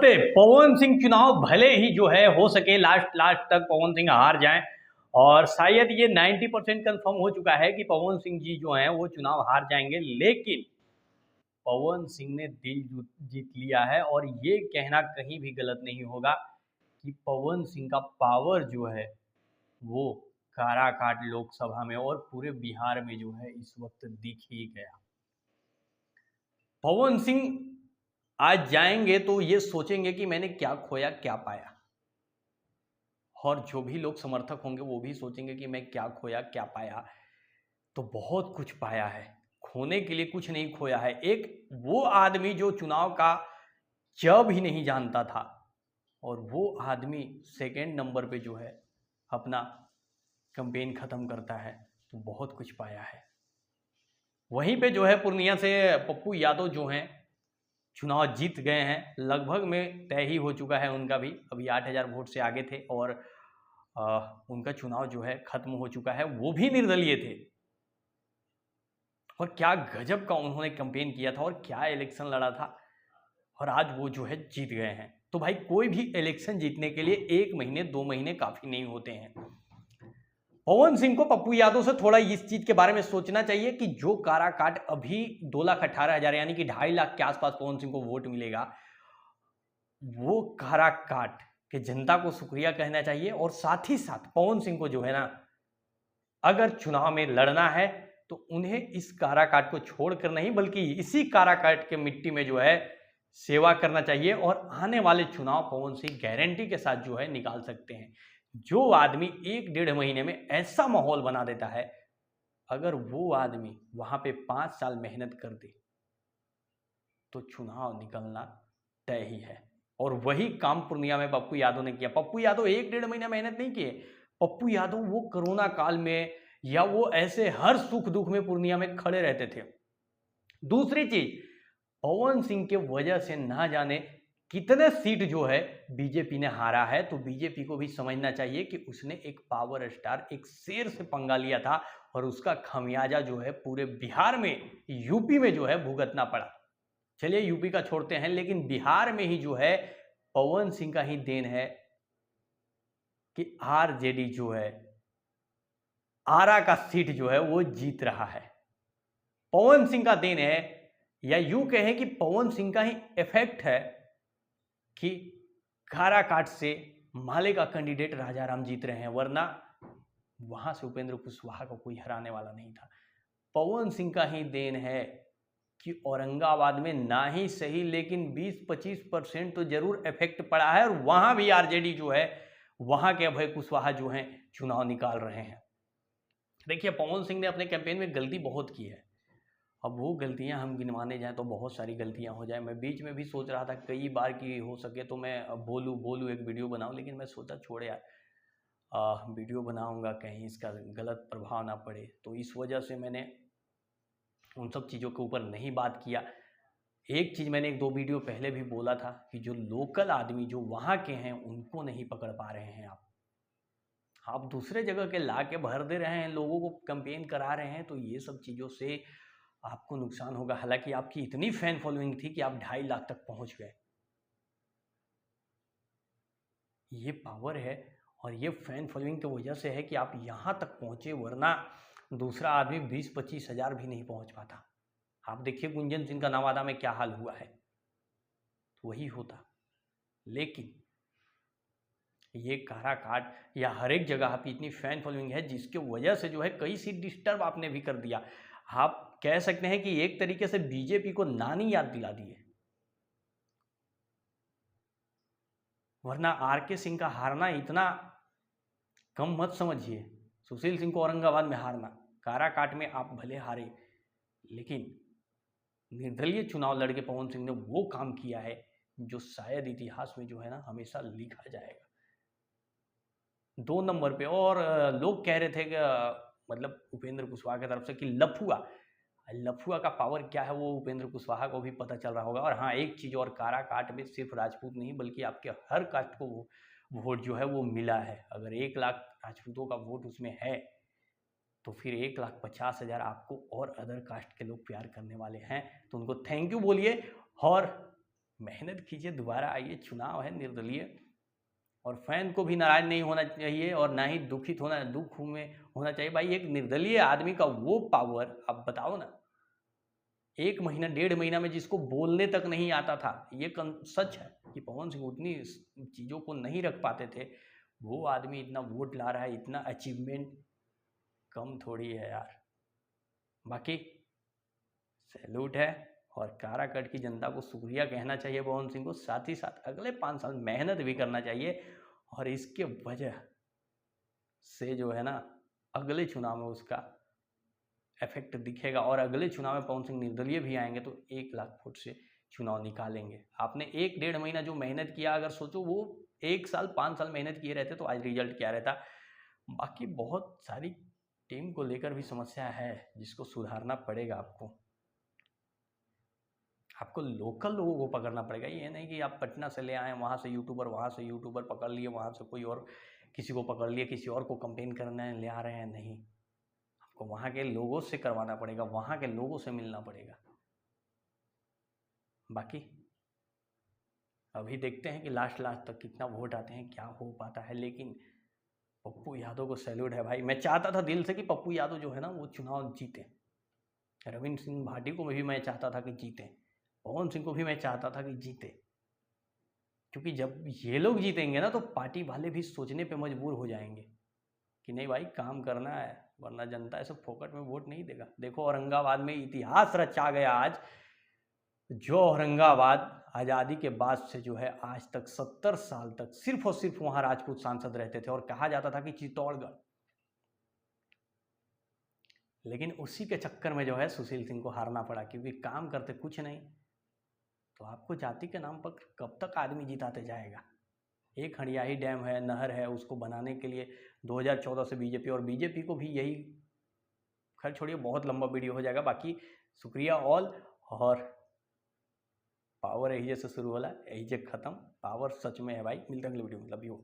नमस्ते। पवन सिंह चुनाव भले ही जो है हो सके लास्ट लास्ट तक पवन सिंह हार जाएं और शायद ये 90% कंफर्म हो चुका है कि पवन सिंह जी जो हैं वो चुनाव हार जाएंगे, लेकिन पवन सिंह ने दिल जीत लिया है और ये कहना कहीं भी गलत नहीं होगा कि पवन सिंह का पावर जो है वो काराकाट लोकसभा में और पूरे बिहार में जो है इस वक्त दिख ही गया। पवन सिंह आज जाएंगे तो ये सोचेंगे कि मैंने क्या खोया क्या पाया, और जो भी लोग समर्थक होंगे वो भी सोचेंगे कि मैं क्या खोया क्या पाया। तो बहुत कुछ पाया है, खोने के लिए कुछ नहीं खोया है। एक वो आदमी जो चुनाव का च भी नहीं जानता था और वो आदमी सेकंड नंबर पे जो है अपना कैंपेन खत्म करता है, तो बहुत कुछ पाया है। वहीं पे जो है पूर्णिया से पप्पू यादव जो हैं चुनाव जीत गए हैं, लगभग में तय ही हो चुका है उनका भी। अभी 8,000 वोट से आगे थे और उनका चुनाव जो है खत्म हो चुका है। वो भी निर्दलीय थे और क्या गजब का उन्होंने कैंपेन किया था और क्या इलेक्शन लड़ा था, और आज वो जो है जीत गए हैं। तो भाई कोई भी इलेक्शन जीतने के लिए 1 महीने 2 महीने काफी नहीं होते हैं। पवन सिंह को पप्पू यादव से थोड़ा इस चीज के बारे में सोचना चाहिए कि जो काराकाट अभी 2,18,000 यानी कि 2.5 लाख के आसपास पवन सिंह को वोट मिलेगा, वो काराकाट के जनता को शुक्रिया कहना चाहिए। और साथ ही साथ पवन सिंह को जो है ना, अगर चुनाव में लड़ना है तो उन्हें इस काराकाट को छोड़कर नहीं बल्कि इसी काराकाट के मिट्टी में जो है सेवा करना चाहिए, और आने वाले चुनाव पवन सिंह गारंटी के साथ जो है निकाल सकते हैं। जो आदमी 1-1.5 महीने में ऐसा माहौल बना देता है, अगर वो आदमी वहां पे 5 साल मेहनत कर दे तो चुनाव निकलना तय ही है। और वही काम पूर्णिया में पप्पू यादव ने किया। पप्पू यादव 1-1.5 महीना मेहनत नहीं किए। पप्पू यादव वो कोरोना काल में या वो ऐसे हर सुख दुख में पूर्णिया में खड़े रहते थे। दूसरी चीज, पवन सिंह के वजह से ना जाने कितने सीट जो है बीजेपी ने हारा है। तो बीजेपी को भी समझना चाहिए कि उसने एक पावर स्टार, एक शेर से पंगा लिया था और उसका खमियाजा जो है पूरे बिहार में, यूपी में जो है भुगतना पड़ा। चलिए यूपी का छोड़ते हैं, लेकिन बिहार में ही जो है पवन सिंह का ही देन है कि आरजेडी जो है आरा का सीट जो है वो जीत रहा है। पवन सिंह का देन है, या यूं कहें कि पवन सिंह का ही इफेक्ट है कि काराकाट से माले का कैंडिडेट राजाराम जीत रहे हैं, वरना वहां से उपेंद्र कुशवाहा को कोई हराने वाला नहीं था। पवन सिंह का ही देन है कि औरंगाबाद में ना ही सही लेकिन 20-25% तो जरूर इफेक्ट पड़ा है, और वहां भी आरजेडी जो है, वहां के अभय कुशवाहा जो हैं चुनाव निकाल रहे हैं। देखिए पवन सिंह ने अपने कैंपेन में गलती बहुत की है। अब वो गलतियां हम गिनवाने जाएं तो बहुत सारी गलतियां हो जाए। मैं बीच में भी सोच रहा था कई बार कि हो सके तो मैं बोलूँ एक वीडियो बनाऊं, लेकिन मैं सोचा छोड़े यार, वीडियो बनाऊंगा कहीं इसका गलत प्रभाव ना पड़े, तो इस वजह से मैंने उन सब चीज़ों के ऊपर नहीं बात किया। एक चीज़ मैंने 1-2 वीडियो पहले भी बोला था कि जो लोकल आदमी जो वहाँ के हैं उनको नहीं पकड़ पा रहे हैं आप दूसरे जगह के ला के भर दे रहे हैं, लोगों को कैंपेन करा रहे हैं, तो ये सब चीज़ों से आपको नुकसान होगा। हालांकि आपकी इतनी फैन फॉलोइंग थी कि आप 2.5 लाख तक पहुंच गए। ये पावर है और ये फैन फॉलोइंग की वजह से है कि आप यहाँ तक पहुंचे, वरना दूसरा आदमी 20-25 हज़ार भी नहीं पहुंच पाता। आप देखिए गुंजन सिंह का नवादा में क्या हाल हुआ है, वही होता। लेकिन ये काराकाट या हर एक जगह आपकी इतनी फैन फॉलोइंग है जिसके वजह से जो है कई सीट डिस्टर्ब आपने भी कर दिया। आप कह सकते हैं कि एक तरीके से बीजेपी को नानी याद दिला दी है। वरना आरके सिंह का हारना इतना कम मत समझिए। सुशील सिंह को औरंगाबाद में हारना, काराकाट में आप भले हारे, लेकिन निर्दलीय चुनाव लड़के पवन सिंह ने वो काम किया है जो शायद इतिहास में जो है ना हमेशा लिखा जाएगा। 2 नंबर पे। और लोग कह रहे थे कि मतलब उपेंद्र कुशवाहा की तरफ से कि लफुआ का पावर क्या है वो उपेंद्र कुशवाहा को भी पता चल रहा होगा। और हाँ, एक चीज़ और, काराकाट में सिर्फ राजपूत नहीं बल्कि आपके हर कास्ट को वोट जो है वो मिला है। अगर 1 लाख राजपूतों का वोट उसमें है तो फिर 1,50,000 आपको और अदर कास्ट के लोग प्यार करने वाले हैं, तो उनको थैंक यू बोलिए। और मेहनत कीजिए, दोबारा आइए, चुनाव है निर्दलीय, और फैन को भी नाराज नहीं होना चाहिए और ना ही दुख में होना चाहिए। भाई एक निर्दलीय आदमी का वो पावर, आप बताओ ना, 1 महीना 1.5 महीना में जिसको बोलने तक नहीं आता था, ये सच है कि पवन सिंह उतनी चीज़ों को नहीं रख पाते थे, वो आदमी इतना वोट ला रहा है, इतना अचीवमेंट कम थोड़ी है यार। बाकी सैल्यूट है, और काराकट की जनता को शुक्रिया कहना चाहिए पवन सिंह को, साथ ही साथ अगले 5 साल मेहनत भी करना चाहिए, और इसके वजह से जो है ना अगले चुनाव में उसका इफेक्ट दिखेगा, और अगले चुनाव में पवन सिंह निर्दलीय भी आएंगे तो 1 लाख वोट से चुनाव निकालेंगे। आपने 1-1.5 महीना जो मेहनत किया, अगर सोचो वो 1 साल 5 साल मेहनत किए रहते तो आज रिजल्ट क्या रहता। बाकी बहुत सारी टीम को लेकर भी समस्या है जिसको सुधारना पड़ेगा आपको लोकल लोगों को पकड़ना पड़ेगा। ये नहीं कि आप पटना से ले आए, वहाँ से यूट्यूबर पकड़ लिए, वहाँ से कोई और किसी को पकड़ लिए, किसी और को कंपेन करने ले आ रहे हैं, नहीं, आपको वहाँ के लोगों से करवाना पड़ेगा, वहाँ के लोगों से मिलना पड़ेगा। बाकी अभी देखते हैं कि लास्ट तक कितना वोट आते हैं, क्या हो पाता है। लेकिन पप्पू यादव को सैल्यूट है भाई। मैं चाहता था दिल से कि पप्पू यादव जो है ना वो चुनाव जीते, रविंद्र सिंह भाटी को भी मैं चाहता था कि जीते, पवन सिंह को भी मैं चाहता था कि जीते, क्योंकि जब ये लोग जीतेंगे ना तो पार्टी वाले भी सोचने पे मजबूर हो जाएंगे कि नहीं भाई काम करना है, वरना जनता ऐसे फोकट में वोट नहीं देगा। देखो औरंगाबाद में इतिहास रचा गया आज, जो औरंगाबाद आज़ादी के बाद से जो है आज तक 70 साल तक सिर्फ और सिर्फ वहाँ राजपूत सांसद रहते थे, और कहा जाता था कि चित्तौड़गढ़। लेकिन उसी के चक्कर में जो है सुशील सिंह को हारना पड़ा, क्योंकि काम करते कुछ नहीं। तो आपको जाति के नाम पर कब तक आदमी जिताते जाएगा। एक हंडियाही डैम है, नहर है, उसको बनाने के लिए 2014 से बीजेपी, और बीजेपी को भी यही, खैर छोड़िए बहुत लंबा वीडियो हो जाएगा। बाकी शुक्रिया ऑल, और पावर यही से शुरू होला यही से खत्म, पावर सच में है भाई। मिलते हैं अगले वीडियो में, लव यू।